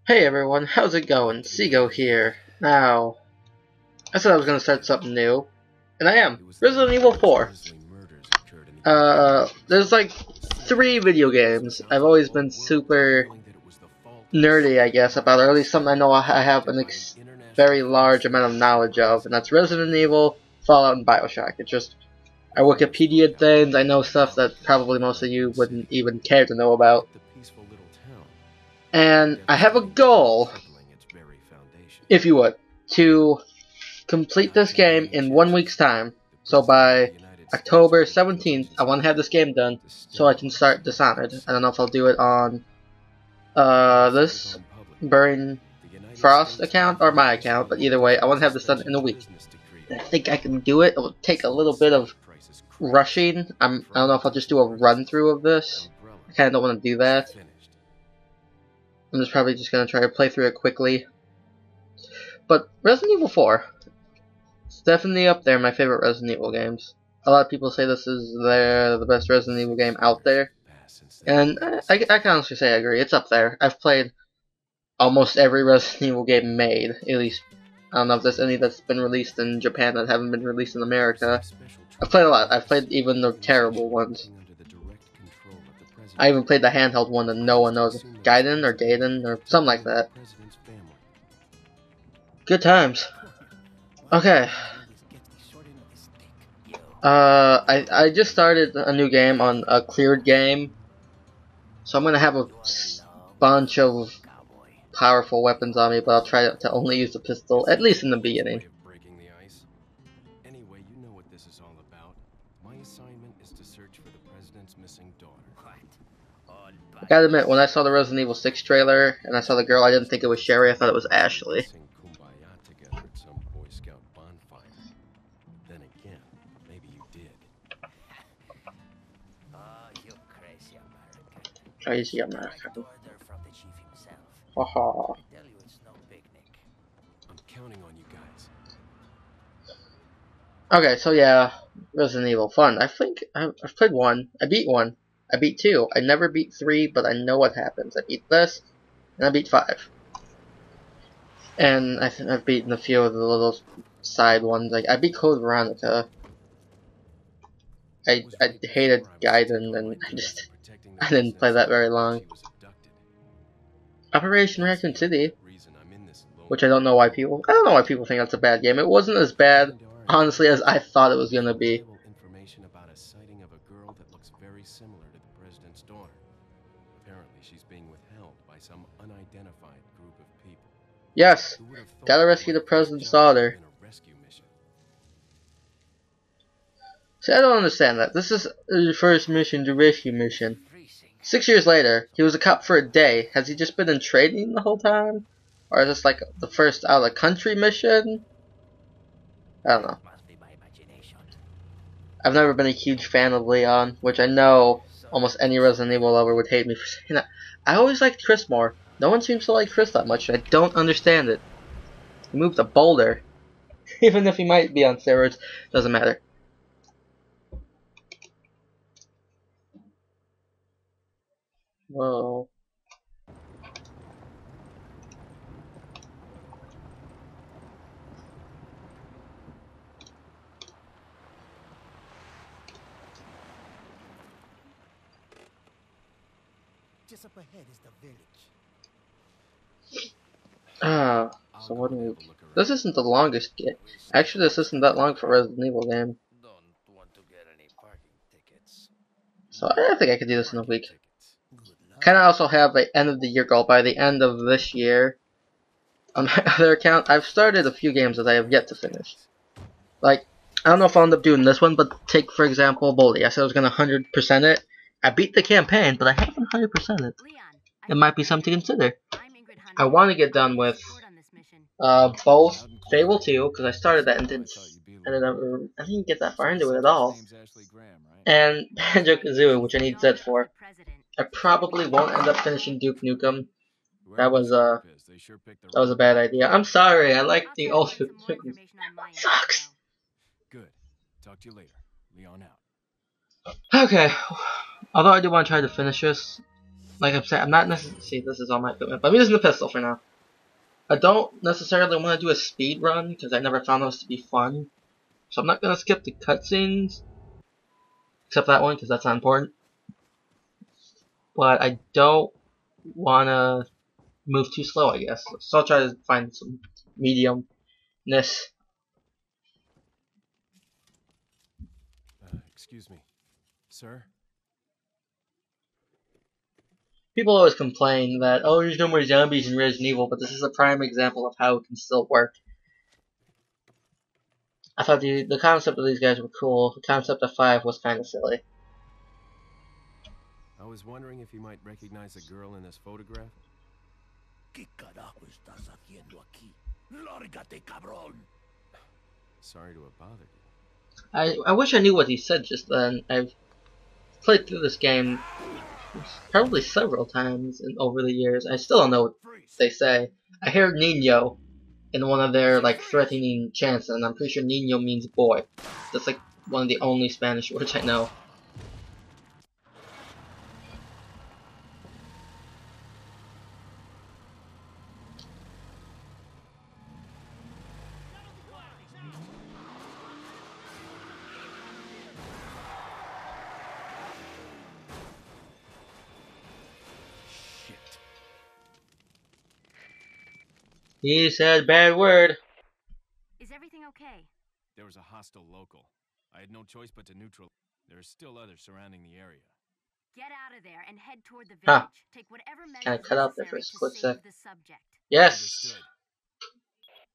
Hey everyone, how's it going? Sego here. Now, I said I was gonna start something new, and I am. Resident Evil 4. There's like 3 video games I've always been super nerdy, I guess, about, or at least something I know I have an very large amount of knowledge of, and that's Resident Evil, Fallout, and Bioshock. It's just, I Wikipedia things, I know stuff that probably most of you wouldn't even care to know about. And I have a goal, if you would, to complete this game in 1 week's time. So by October 17th, I want to have this game done so I can start Dishonored. I don't know if I'll do it on this Burning Frost account or my account, but either way, I want to have this done in a week. I think I can do it. It will take a little bit of rushing. I don't know if I'll just do a run through of this. I kind of don't want to do that. I'm just probably just going to try to play through it quickly. But Resident Evil 4, it's definitely up there in my favorite Resident Evil games. A lot of people say this is the best Resident Evil game out there. And I can honestly say I agree. It's up there. I've played almost every Resident Evil game made. At least, I don't know if there's any that's been released in Japan that haven't been released in America. I've played a lot. I've played even the terrible ones. I even played the handheld one that no one knows. Gaiden or Gaiden or something like that. Good times. Okay. I just started a new game on a cleared game. So I'm gonna have a bunch of powerful weapons on me, but I'll try to only use the pistol, at least in the beginning. Anyway, you know what this is all about. My assignment is to search for the president's missing daughter. I gotta admit, when I saw the Resident Evil 6 trailer and I saw the girl, I didn't think it was Sherry. I thought it was Ashley. Sing Kumbaya together at some Boy Scout bonfire. Then again, maybe you did. You crazy American. Crazy American. Order from the chief himself. Haha. I tell you, it's no picnic. I'm counting on you guys. Okay, so yeah, Resident Evil, fun. I think I've played 1. I beat 1. I beat 2. I never beat 3, but I know what happens. I beat this, and I beat 5. And I think I've beaten a few of the little side ones. Like I beat Code Veronica. I hated Gaiden, and I didn't play that very long. Operation Raccoon City, which I don't know why people think that's a bad game. It wasn't as bad, honestly, as I thought it was gonna be. Information about a sighting of a girl that looks very similar to the president's daughter. Apparently, she's being withheld by some unidentified group of people. Yes, gotta rescue the president's daughter. See, I don't understand that. This is the first mission, the rescue mission. 6 years later, he was a cop for a day. Has he just been in training the whole time? Or is this like the first out of the country mission? I don't know. I've never been a huge fan of Leon, which I know almost any Resident Evil lover would hate me for saying that. I always liked Chris more. No one seems to like Chris that much, and I don't understand it. He moved a boulder. Even if he might be on steroids, doesn't matter. Whoa. Just up ahead is the village. So what do we... This isn't the longest game. Actually, this isn't that long for a Resident Evil game. Don't want to get any parking tickets. So I think I could do this in a week. Kinda also have an end of the year goal. By the end of this year, on my other account, I've started a few games that I have yet to finish. Like, I don't know if I'll end up doing this one, but take, for example, Boldy. I said I was gonna 100% it. I beat the campaign, but I haven't 100% it. It might be something to consider. I want to get done with both Fable 2, because I started that and didn't get that far into it at all, and Banjo-Kazooie, which I need Zed for. I probably won't end up finishing Duke Nukem. That was a bad idea. I'm sorry, I like the old Duke Nukem. It sucks! Good. Talk to you later. Leon out. Okay. Although I do want to try to finish this, like I'm saying, I'm not necessarily. See, this is all my equipment, but I'm using the pistol for now. I don't necessarily want to do a speed run because I never found those to be fun. So I'm not gonna skip the cutscenes, except that one because that's not important. But I don't wanna move too slow, I guess. So I'll try to find some mediumness. Excuse me, sir? People always complain that, oh, there's no more zombies in Resident Evil, but this is a prime example of how it can still work. I thought the concept of these guys were cool. The concept of 5 was kind of silly. I was wondering if you might recognize a girl in this photograph? ¿Qué carajo estás haciendo aquí? Lárgate, cabrón. Sorry to have bothered you. I wish I knew what he said just then. I've played through this game probably several times over the years. I still don't know what they say. I hear Nino in one of their like threatening chants, and I'm pretty sure Nino means boy. That's like one of the only Spanish words I know. He said bad word. Is everything okay? There was a hostile local. I had no choice but to neutral. There are still others surrounding the area. Get out of there and head toward the Huh. village. Take whatever Kinda measures cut out there for a necessary split to sec. save the subject. Yes! Understood.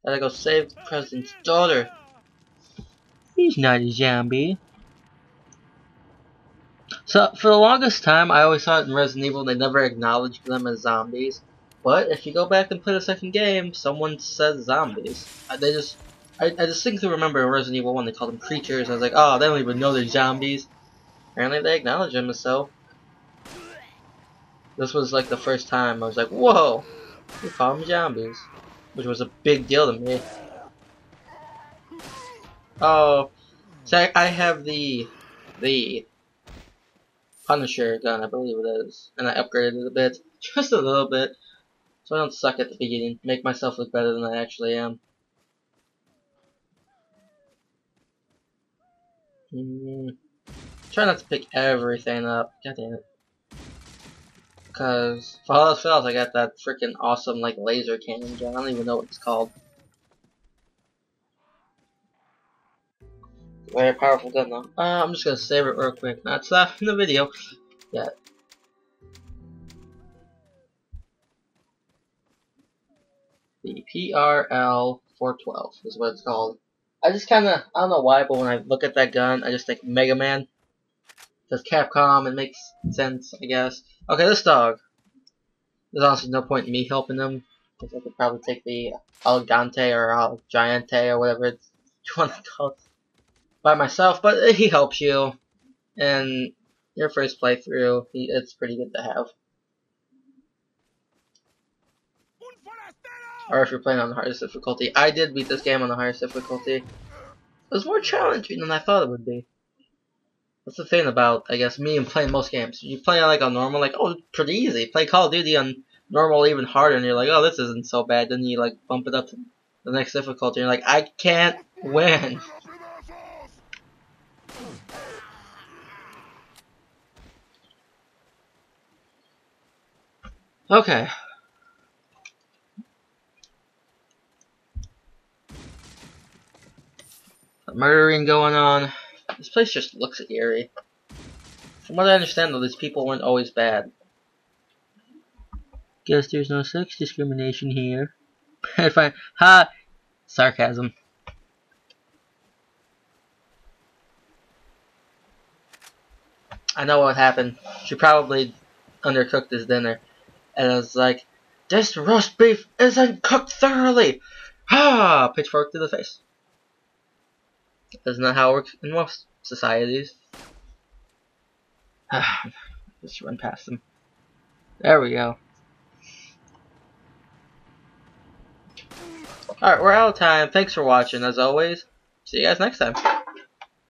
Gotta go save the president's daughter. He's not a zombie. So, for the longest time, I always thought in Resident Evil they never acknowledged them as zombies. But if you go back and play the second game, someone says zombies. I distinctly remember in Resident Evil 1 they called them creatures. I was like, oh, they don't even know they're zombies. Apparently they acknowledge them as so. This was like the first time I was like, whoa, they call them zombies. Which was a big deal to me. Oh, so I have the Punisher gun, I believe it is. And I upgraded it a bit. Just a little bit. So I don't suck at the beginning. Make myself look better than I actually am. Try not to pick everything up. God damn it. Cause for all else fails, I got that freaking awesome like laser cannon gun. I don't even know what it's called. Very powerful gun though. I'm just gonna save it real quick. Not stopping the video yet. The PRL 412 is what it's called. I don't know why, but when I look at that gun, I just think Mega Man. Because Capcom, it makes sense, I guess. Okay, this dog. There's honestly no point in me helping him. Because I could probably take the Algante or Algiante or whatever you want to call it by myself. But he helps you. And your first playthrough, it's pretty good to have. Or if you're playing on the hardest difficulty. I did beat this game on the hardest difficulty. It was more challenging than I thought it would be. That's the thing about, I guess, me and playing most games. You play on like on normal, like, oh, pretty easy. Play Call of Duty on normal even harder, and you're like, oh, this isn't so bad. Then you like bump it up to the next difficulty, and you're like, I can't win. Okay. Murdering going on. This place just looks eerie. From what I understand, though, these people weren't always bad. Guess there's no sex discrimination here. Fine. Ha! Sarcasm. I know what happened. She probably undercooked his dinner. And I was like, this roast beef isn't cooked thoroughly! Ha! Pitchfork to the face. That's not how it works in most societies. Just run past them. There we go. Alright, we're out of time. Thanks for watching, as always. See you guys next time.